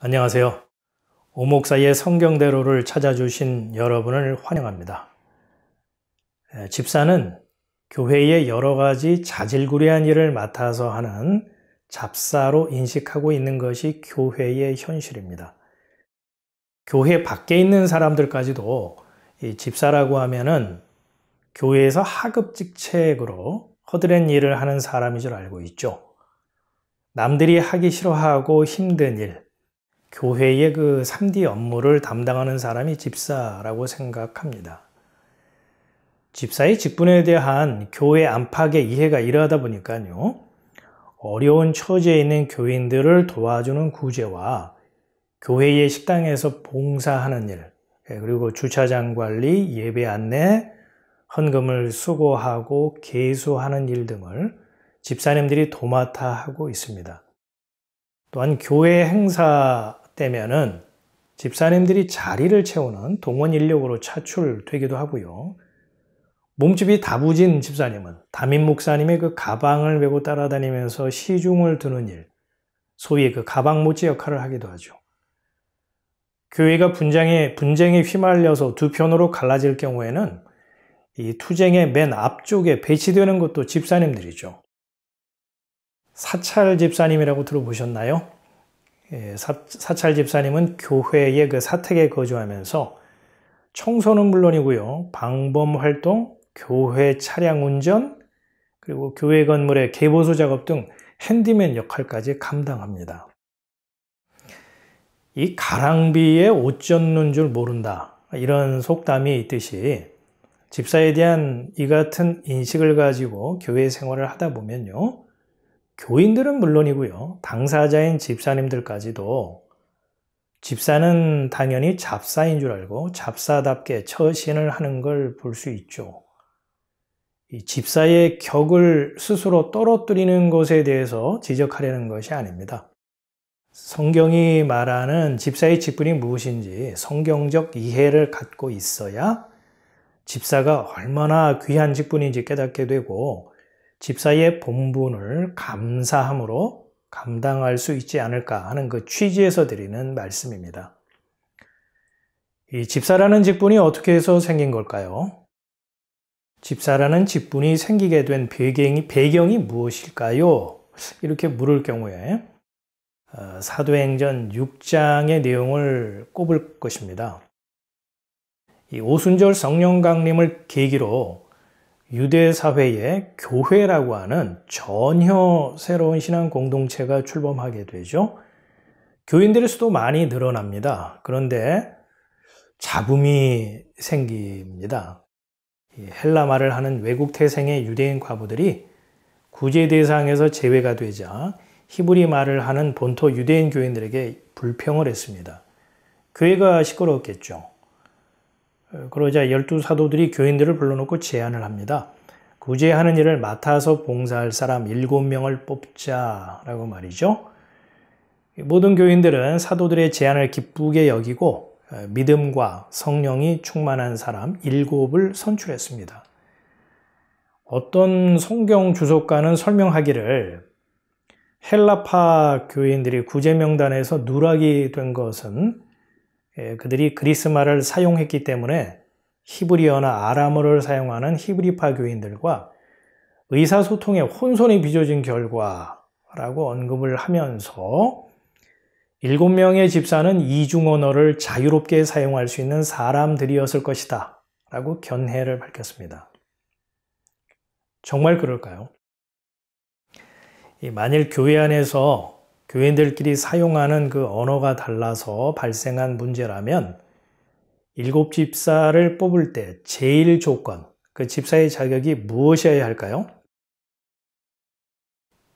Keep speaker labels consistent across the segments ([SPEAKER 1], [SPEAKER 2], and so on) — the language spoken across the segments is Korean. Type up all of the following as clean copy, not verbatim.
[SPEAKER 1] 안녕하세요. 오목사의 성경대로를 찾아주신 여러분을 환영합니다. 집사는 교회의 여러 가지 자질구레한 일을 맡아서 하는 잡사로 인식하고 있는 것이 교회의 현실입니다. 교회 밖에 있는 사람들까지도 이 집사라고 하면은 교회에서 하급직책으로 허드렛 일을 하는 사람인 줄 알고 있죠. 남들이 하기 싫어하고 힘든 일, 교회의 그 3D 업무를 담당하는 사람이 집사라고 생각합니다. 집사의 직분에 대한 교회 안팎의 이해가 이러하다 보니까요, 어려운 처지에 있는 교인들을 도와주는 구제와 교회의 식당에서 봉사하는 일, 그리고 주차장 관리, 예배 안내, 헌금을 수고하고 계수하는 일 등을 집사님들이 도맡아 하고 있습니다. 또한 교회 행사 때면은 집사님들이 자리를 채우는 동원 인력으로 차출되기도 하고요. 몸집이 다부진 집사님은 담임 목사님의 그 가방을 메고 따라다니면서 시중을 드는 일, 소위 그 가방 모찌 역할을 하기도 하죠. 교회가 분쟁에 휘말려서 두 편으로 갈라질 경우에는 이 투쟁의 맨 앞쪽에 배치되는 것도 집사님들이죠. 사찰 집사님이라고 들어보셨나요? 사찰 집사님은 교회의 그 사택에 거주하면서 청소는 물론이고요, 방범 활동, 교회 차량 운전, 그리고 교회 건물의 개보수 작업 등 핸디맨 역할까지 감당합니다. 이 가랑비에 옷 젖는 줄 모른다, 이런 속담이 있듯이 집사에 대한 이 같은 인식을 가지고 교회 생활을 하다 보면요, 교인들은 물론이고요, 당사자인 집사님들까지도 집사는 당연히 잡사인 줄 알고 잡사답게 처신을 하는 걸 볼 수 있죠. 이 집사의 격을 스스로 떨어뜨리는 것에 대해서 지적하려는 것이 아닙니다. 성경이 말하는 집사의 직분이 무엇인지 성경적 이해를 갖고 있어야 집사가 얼마나 귀한 직분인지 깨닫게 되고 집사의 본분을 감사함으로 감당할 수 있지 않을까 하는 그 취지에서 드리는 말씀입니다. 이 집사라는 직분이 어떻게 해서 생긴 걸까요? 집사라는 직분이 생기게 된 배경이 무엇일까요? 이렇게 물을 경우에 사도행전 6장의 내용을 꼽을 것입니다. 이 오순절 성령 강림을 계기로 유대 사회에 교회라고 하는 전혀 새로운 신앙 공동체가 출범하게 되죠. 교인들의 수도 많이 늘어납니다. 그런데 잡음이 생깁니다. 헬라 말을 하는 외국 태생의 유대인 과부들이 구제 대상에서 제외가 되자 히브리 말을 하는 본토 유대인 교인들에게 불평을 했습니다. 교회가 시끄러웠겠죠. 그러자 12사도들이 교인들을 불러놓고 제안을 합니다. 구제하는 일을 맡아서 봉사할 사람 7명을 뽑자라고 말이죠. 모든 교인들은 사도들의 제안을 기쁘게 여기고 믿음과 성령이 충만한 사람 7을 선출했습니다. 어떤 성경 주석가는 설명하기를 헬라파 교인들이 구제 명단에서 누락이 된 것은 그들이 그리스 말을 사용했기 때문에 히브리어나 아람어를 사용하는 히브리파 교인들과 의사소통에 혼선이 빚어진 결과라고 언급을 하면서 7명의 집사는 이중 언어를 자유롭게 사용할 수 있는 사람들이었을 것이다 라고 견해를 밝혔습니다. 정말 그럴까요? 만일 교회 안에서 교인들끼리 사용하는 그 언어가 달라서 발생한 문제라면 7 집사를 뽑을 때 제일 조건, 그 집사의 자격이 무엇이어야 할까요?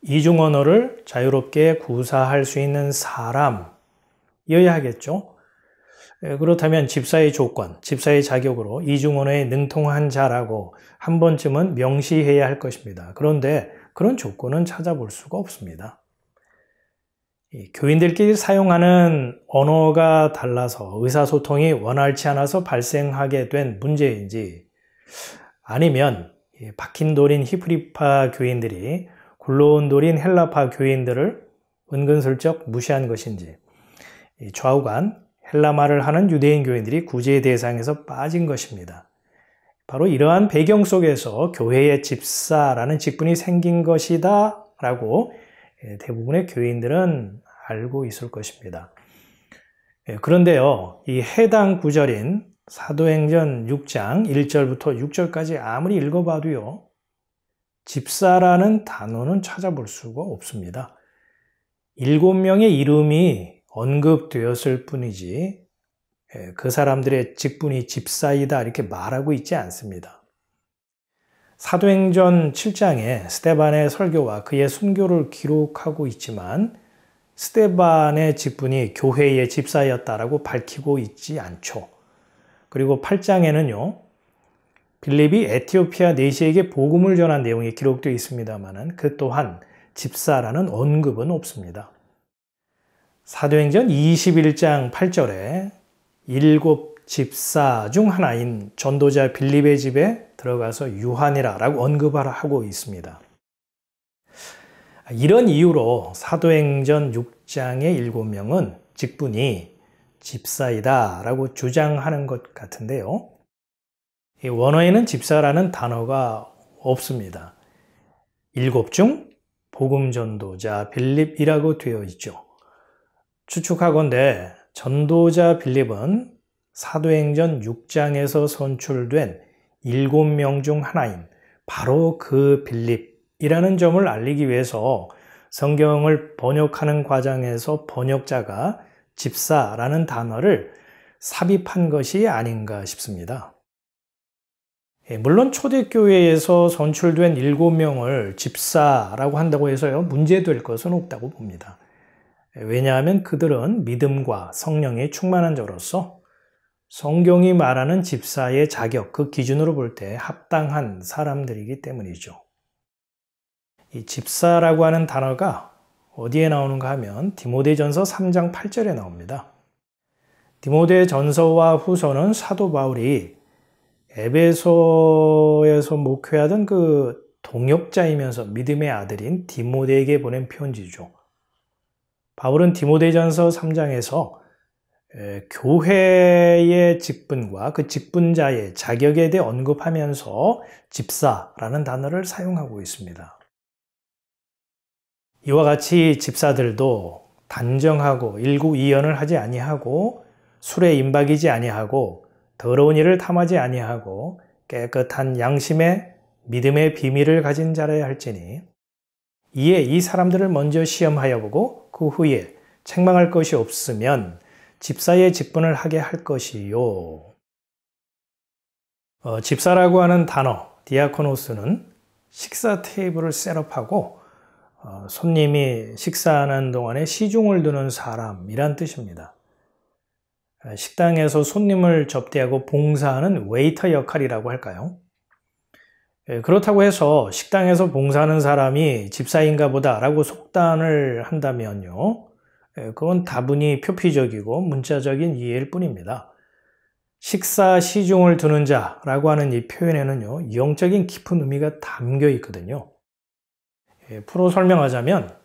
[SPEAKER 1] 이중 언어를 자유롭게 구사할 수 있는 사람이어야 하겠죠. 그렇다면 집사의 조건, 집사의 자격으로 이중 언어에 능통한 자라고 한 번쯤은 명시해야 할 것입니다. 그런데 그런 조건은 찾아볼 수가 없습니다. 교인들끼리 사용하는 언어가 달라서 의사소통이 원활치 않아서 발생하게 된 문제인지, 아니면 박힌 돌인 히브리파 교인들이 굴러온 돌인 헬라파 교인들을 은근슬쩍 무시한 것인지, 이 좌우간 헬라말을 하는 유대인 교인들이 구제의 대상에서 빠진 것입니다. 바로 이러한 배경 속에서 교회의 집사라는 직분이 생긴 것이다 라고 대부분의 교인들은 알고 있을 것입니다. 그런데요, 이 해당 구절인 사도행전 6장 1절부터 6절까지 아무리 읽어봐도요, 집사라는 단어는 찾아볼 수가 없습니다. 7명의 이름이 언급되었을 뿐이지 그 사람들의 직분이 집사이다 이렇게 말하고 있지 않습니다. 사도행전 7장에 스데반의 설교와 그의 순교를 기록하고 있지만 스데반의 직분이 교회의 집사였다라고 밝히고 있지 않죠. 그리고 8장에는요. 빌립이 에티오피아 내시에게 복음을 전한 내용이 기록되어 있습니다만 그 또한 집사라는 언급은 없습니다. 사도행전 21장 8절에 7 집사 중 하나인 전도자 빌립의 집에 들어가서 유한이라 라고 언급을 하고 있습니다. 이런 이유로 사도행전 6장의 7명은 직분이 집사이다 라고 주장하는 것 같은데요. 원어에는 집사라는 단어가 없습니다. 7 중 복음 전도자 빌립이라고 되어 있죠. 추측하건대 전도자 빌립은 사도행전 6장에서 선출된 7명 중 하나인 바로 그 빌립이라는 점을 알리기 위해서 성경을 번역하는 과정에서 번역자가 집사라는 단어를 삽입한 것이 아닌가 싶습니다. 물론 초대교회에서 선출된 7명을 집사라고 한다고 해서요, 문제될 것은 없다고 봅니다. 왜냐하면 그들은 믿음과 성령이 충만한 자로서 성경이 말하는 집사의 자격, 그 기준으로 볼 때 합당한 사람들이기 때문이죠. 이 집사라고 하는 단어가 어디에 나오는가 하면 디모데전서 3장 8절에 나옵니다. 디모데전서와 후서는 사도 바울이 에베소에서 목회하던 그 동역자이면서 믿음의 아들인 디모데에게 보낸 편지죠. 바울은 디모데전서 3장에서 교회의 직분과 그 직분자의 자격에 대해 언급하면서 집사라는 단어를 사용하고 있습니다. 이와 같이 집사들도 단정하고 일구이연을 하지 아니하고 술에 임박이지 아니하고 더러운 일을 탐하지 아니하고 깨끗한 양심의 믿음의 비밀을 가진 자라야 할지니 이에 이 사람들을 먼저 시험하여 보고 그 후에 책망할 것이 없으면 집사의 직분을 하게 할 것이요. 집사라고 하는 단어 디아코노스는 식사 테이블을 셋업하고 손님이 식사하는 동안에 시중을 드는 사람이란 뜻입니다. 식당에서 손님을 접대하고 봉사하는 웨이터 역할이라고 할까요? 그렇다고 해서 식당에서 봉사하는 사람이 집사인가 보다 라고 속단을 한다면요, 그건 다분히 표피적이고 문자적인 이해일 뿐입니다. 식사 시중을 두는 자라고 하는 이 표현에는요, 영적인 깊은 의미가 담겨 있거든요. 풀어 설명하자면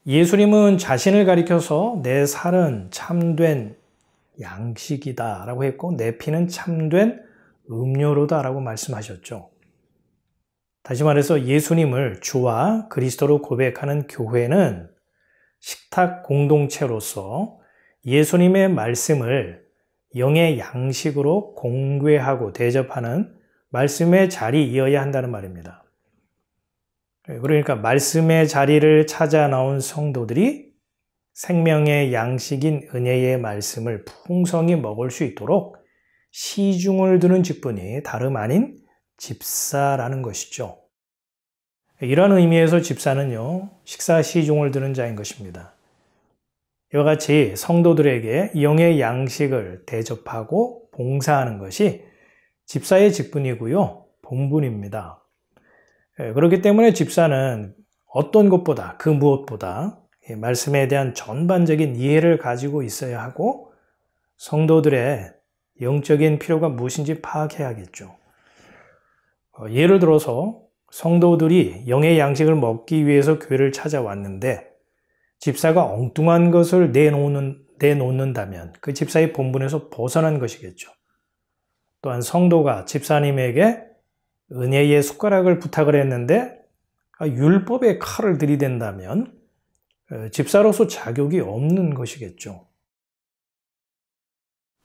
[SPEAKER 1] 예수님은 자신을 가리켜서 내 살은 참된 양식이다 라고 했고 내 피는 참된 음료로다 라고 말씀하셨죠. 다시 말해서 예수님을 주와 그리스도로 고백하는 교회는 식탁 공동체로서 예수님의 말씀을 영의 양식으로 공괴하고 대접하는 말씀의 자리이어야 한다는 말입니다. 그러니까 말씀의 자리를 찾아 나온 성도들이 생명의 양식인 은혜의 말씀을 풍성히 먹을 수 있도록 시중을 두는 직분이 다름 아닌 집사라는 것이죠. 이런 의미에서 집사는요, 식사 시중을 두는 자인 것입니다. 이와 같이 성도들에게 영의 양식을 대접하고 봉사하는 것이 집사의 직분이고요, 본분입니다. 그렇기 때문에 집사는 어떤 것보다 그 무엇보다 말씀에 대한 전반적인 이해를 가지고 있어야 하고 성도들의 영적인 필요가 무엇인지 파악해야겠죠. 예를 들어서 성도들이 영의 양식을 먹기 위해서 교회를 찾아왔는데 집사가 엉뚱한 것을 내놓는다면 그 집사의 본분에서 벗어난 것이겠죠. 또한 성도가 집사님에게 은혜의 숟가락을 부탁을 했는데 율법의 칼을 들이댄다면 집사로서 자격이 없는 것이겠죠.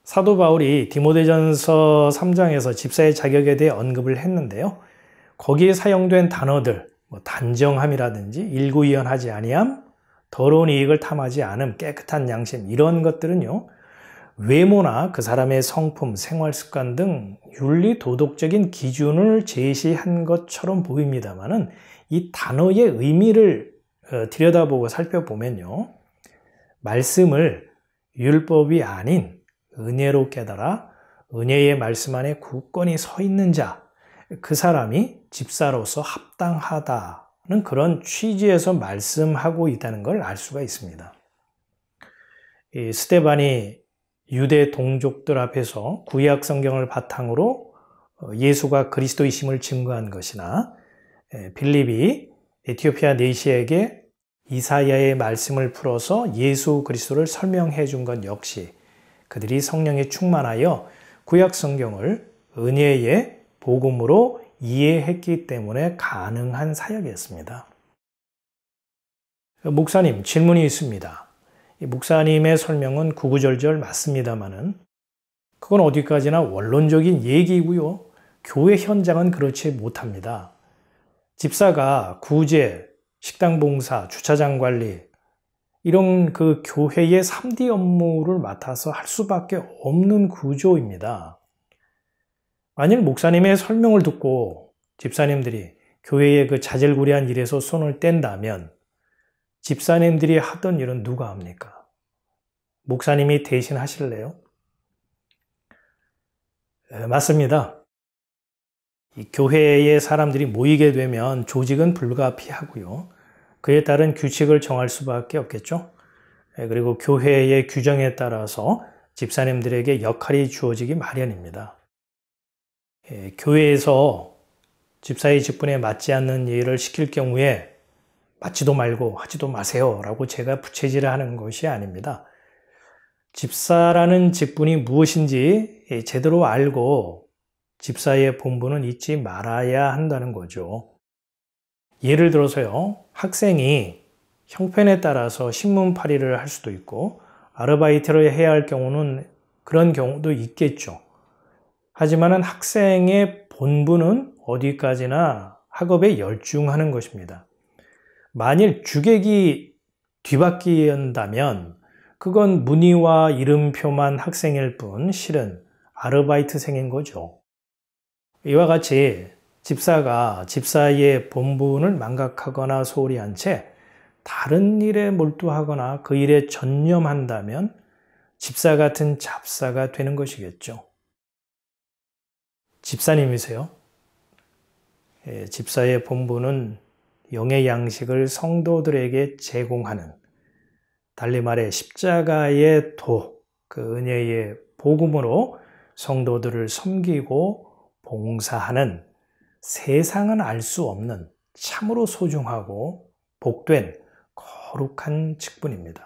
[SPEAKER 1] 사도 바울이 디모데전서 3장에서 집사의 자격에 대해 언급을 했는데요. 거기에 사용된 단어들, 단정함이라든지 일구이연하지 아니함, 더러운 이익을 탐하지 않음, 깨끗한 양심, 이런 것들은요, 외모나 그 사람의 성품, 생활습관 등 윤리 도덕적인 기준을 제시한 것처럼 보입니다만은 이 단어의 의미를 들여다보고 살펴보면요, 말씀을 율법이 아닌 은혜로 깨달아 은혜의 말씀 안에 굳건히 서 있는 자, 그 사람이 집사로서 합당하다는 그런 취지에서 말씀하고 있다는 걸 알 수가 있습니다. 이 스데반이 유대 동족들 앞에서 구약 성경을 바탕으로 예수가 그리스도이심을 증거한 것이나 빌립이 에티오피아 내시에게 이사야의 말씀을 풀어서 예수 그리스도를 설명해 준 것 역시 그들이 성령에 충만하여 구약 성경을 은혜의 복음으로 이해했기 때문에 가능한 사역이었습니다. 목사님, 질문이 있습니다. 목사님의 설명은 구구절절 맞습니다만은 그건 어디까지나 원론적인 얘기이고요. 교회 현장은 그렇지 못합니다. 집사가 구제, 식당 봉사, 주차장 관리 이런 그 교회의 3D 업무를 맡아서 할 수밖에 없는 구조입니다. 만일 목사님의 설명을 듣고 집사님들이 교회의 그 자질구레한 일에서 손을 뗀다면 집사님들이 하던 일은 누가 합니까? 목사님이 대신 하실래요? 맞습니다. 이 교회에 사람들이 모이게 되면 조직은 불가피하고요. 그에 따른 규칙을 정할 수밖에 없겠죠. 그리고 교회의 규정에 따라서 집사님들에게 역할이 주어지기 마련입니다. 교회에서 집사의 직분에 맞지 않는 일을 시킬 경우에 맞지도 말고 하지도 마세요 라고 제가 부채질을 하는 것이 아닙니다. 집사라는 직분이 무엇인지 제대로 알고 집사의 본분은 잊지 말아야 한다는 거죠. 예를 들어서요, 학생이 형편에 따라서 신문팔이를 할 수도 있고 아르바이트를 해야 할 경우는 그런 경우도 있겠죠. 하지만 학생의 본분은 어디까지나 학업에 열중하는 것입니다. 만일 주객이 뒤바뀐다면 그건 문의와 이름표만 학생일 뿐 실은 아르바이트생인 거죠. 이와 같이 집사가 집사의 본분을 망각하거나 소홀히 한 채 다른 일에 몰두하거나 그 일에 전념한다면 집사 같은 잡사가 되는 것이겠죠. 집사님이세요? 집사의 본분은 영의 양식을 성도들에게 제공하는, 달리 말해 십자가의 도, 그 은혜의 복음으로 성도들을 섬기고 봉사하는 세상은 알 수 없는 참으로 소중하고 복된 거룩한 직분입니다.